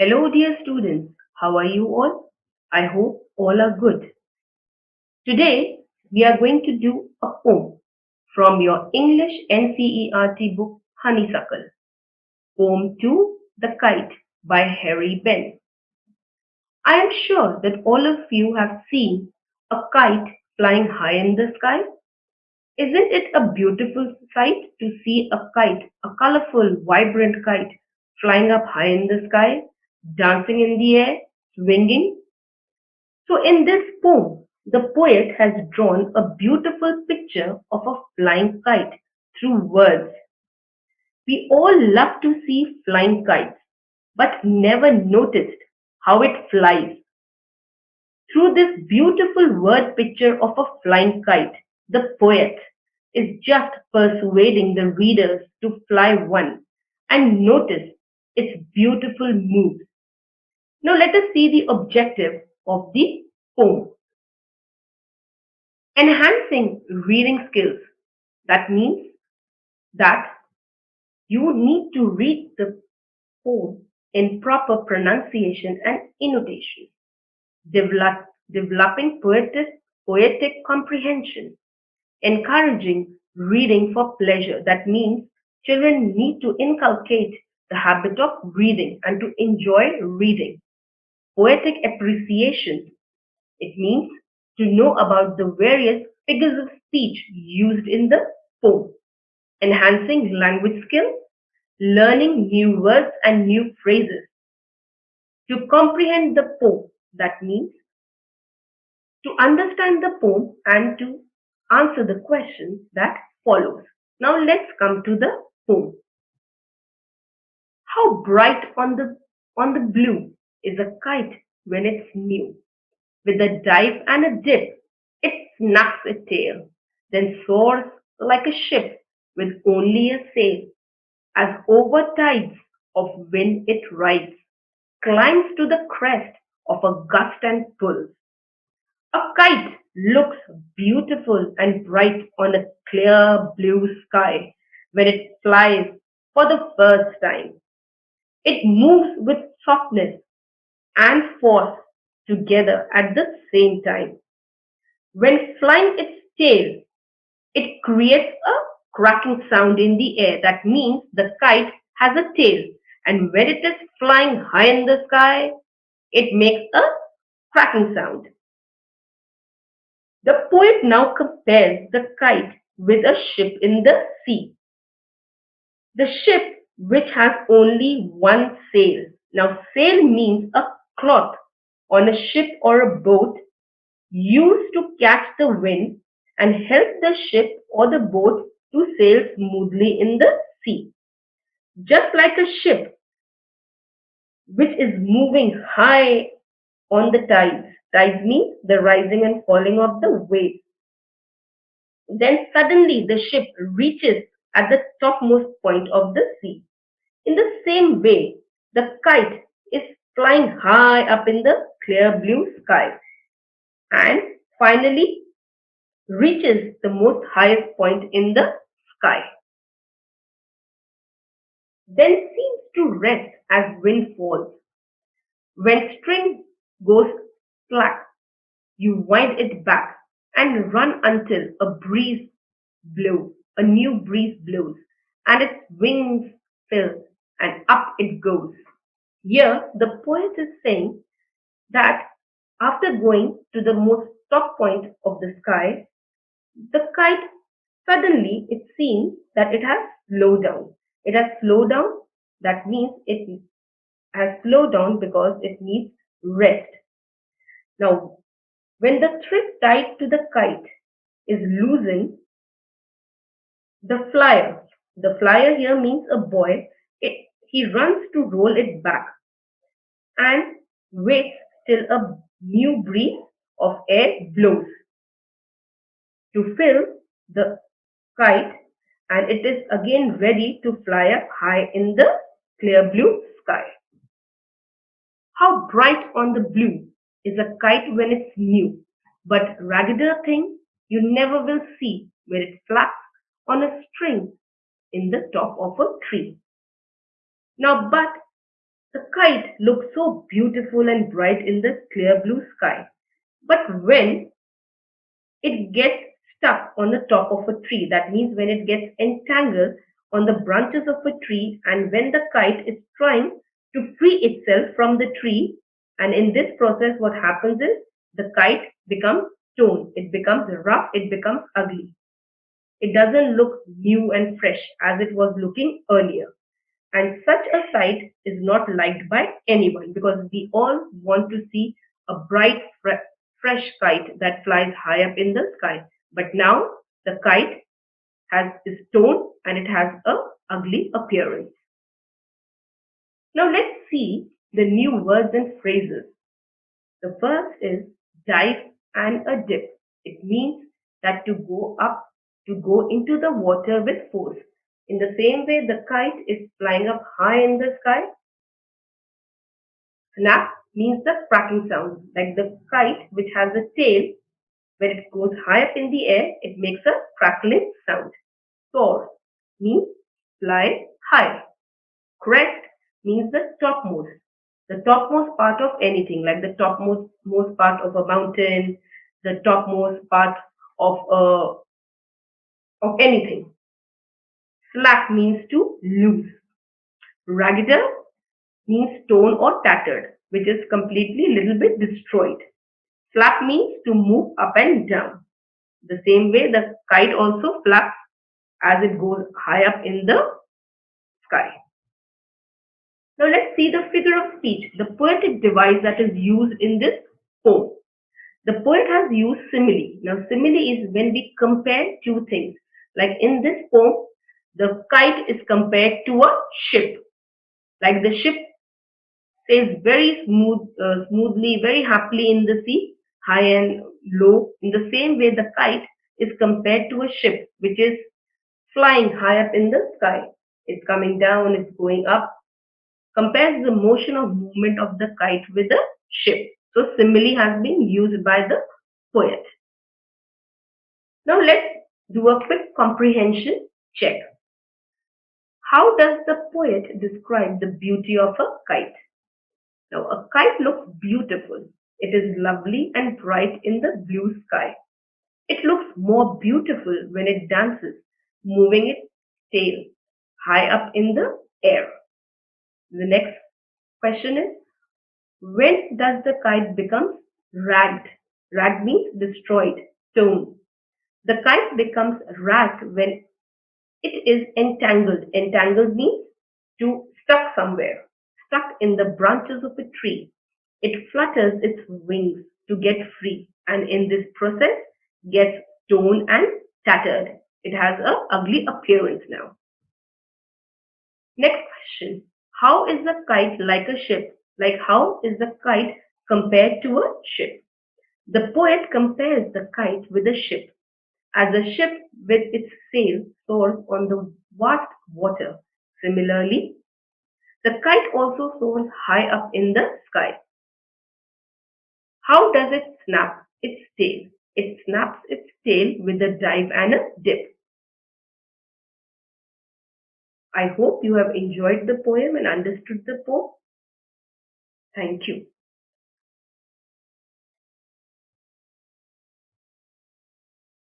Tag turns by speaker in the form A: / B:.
A: Hello, dear students. How are you all? I hope all are good. Today, we are going to do a poem from your English NCERT book Honeysuckle. Poem 2, The Kite by Harry Ben. I am sure that all of you have seen a kite flying high in the sky. Isn't it a beautiful sight to see a kite, a colorful, vibrant kite, flying up high in the sky, dancing in the air, swinging? So, in this poem, the poet has drawn a beautiful picture of a flying kite through words. We all love to see flying kites, but never noticed how it flies. Through this beautiful word picture of a flying kite, the poet is just persuading the readers to fly one and notice its beautiful moves. Now, let us see the objective of the poem. Enhancing reading skills. That means that you need to read the poem in proper pronunciation and intonation. Developing poetic comprehension. Encouraging reading for pleasure. That means children need to inculcate the habit of reading and to enjoy reading. Poetic appreciation. It means to know about the various figures of speech used in the poem. Enhancing language skills, learning new words and new phrases. To comprehend the poem, that means to understand the poem and to answer the question that follows. Now let's come to the poem. How bright on the blue is a kite when it's new. With a dive and a dip, it snaps its tail, then soars like a ship with only a sail. As over tides of wind it rides, climbs to the crest of a gust and pulls. A kite looks beautiful and bright on a clear blue sky when it flies for the first time. It moves with softness and force together at the same time. When flying its tail, it creates a cracking sound in the air. That means the kite has a tail. And when it is flying high in the sky, it makes a cracking sound. The poet now compares the kite with a ship in the sea. The ship which has only one sail. Now, sail means a cloth on a ship or a boat used to catch the wind and help the ship or the boat to sail smoothly in the sea. Just like a ship which is moving high on the tides. Tides means the rising and falling of the waves. Then suddenly the ship reaches at the topmost point of the sea. In the same way, the kite is flying high up in the clear blue sky and finally reaches the most highest point in the sky. Then seems to rest as wind falls. When string goes slack, you wind it back and run until a new breeze blows, and its wings fill and up it goes. Here, the poet is saying that after going to the most top point of the sky, the kite suddenly it seems that it has slowed down. It has slowed down, that means it has slowed down because it needs rest. Now, when the thread tied to the kite is loosened, the flyer here means a boy, he runs to roll it back and waits till a new breeze of air blows to fill the kite and it is again ready to fly up high in the clear blue sky. How bright on the blue is a kite when it's new, but raggeder thing you never will see where it flaps on a string in the top of a tree. Now, but The kite looks so beautiful and bright in the clear blue sky. But when it gets stuck on the top of a tree, that means when it gets entangled on the branches of a tree, and when the kite is trying to free itself from the tree, and in this process, what happens is the kite becomes stone, it becomes rough, it becomes ugly. It doesn't look new and fresh as it was looking earlier. And such a sight is not liked by anyone because we all want to see a bright, fresh kite that flies high up in the sky. But now the kite has a stone and it has a ugly appearance. Now let's see the new words and phrases. The first is dive and a dip. It means that to go up, to go into the water with force. In the same way, the kite is flying up high in the sky. Snap means the cracking sound, like the kite which has a tail. When it goes high up in the air, it makes a crackling sound. Soar means fly high. Crest means the topmost part of anything, like the topmost most part of a mountain, the topmost part of anything. Slack means to lose. Ragged means torn or tattered, which is completely little bit destroyed. Flap means to move up and down. The same way the kite also flaps as it goes high up in the sky. Now let's see the figure of speech, the poetic device that is used in this poem. The poet has used simile. Now simile is when we compare two things. Like in this poem, the kite is compared to a ship. Like the ship sails very smoothly, very happily in the sea, high and low. In the same way, the kite is compared to a ship, which is flying high up in the sky. It's coming down, it's going up. Compares the motion of movement of the kite with the ship. So simile has been used by the poet. Now let's do a quick comprehension check. How does the poet describe the beauty of a kite? Now, a kite looks beautiful. It is lovely and bright in the blue sky. It looks more beautiful when it dances, moving its tail high up in the air. The next question is, when does the kite become ragged? Ragged means destroyed, torn. The kite becomes ragged when it is entangled. Entangled means to stuck somewhere, stuck in the branches of a tree. It flutters its wings to get free and in this process gets torn and tattered. It has a ugly appearance now. Next question. How is the kite like a ship? Like how is the kite compared to a ship? The poet compares the kite with a ship. As a ship with its sail soars on the vast water. Similarly, the kite also soars high up in the sky. How does it snap its tail? It snaps its tail with a dive and a dip. I hope you have enjoyed the poem and understood the poem. Thank you.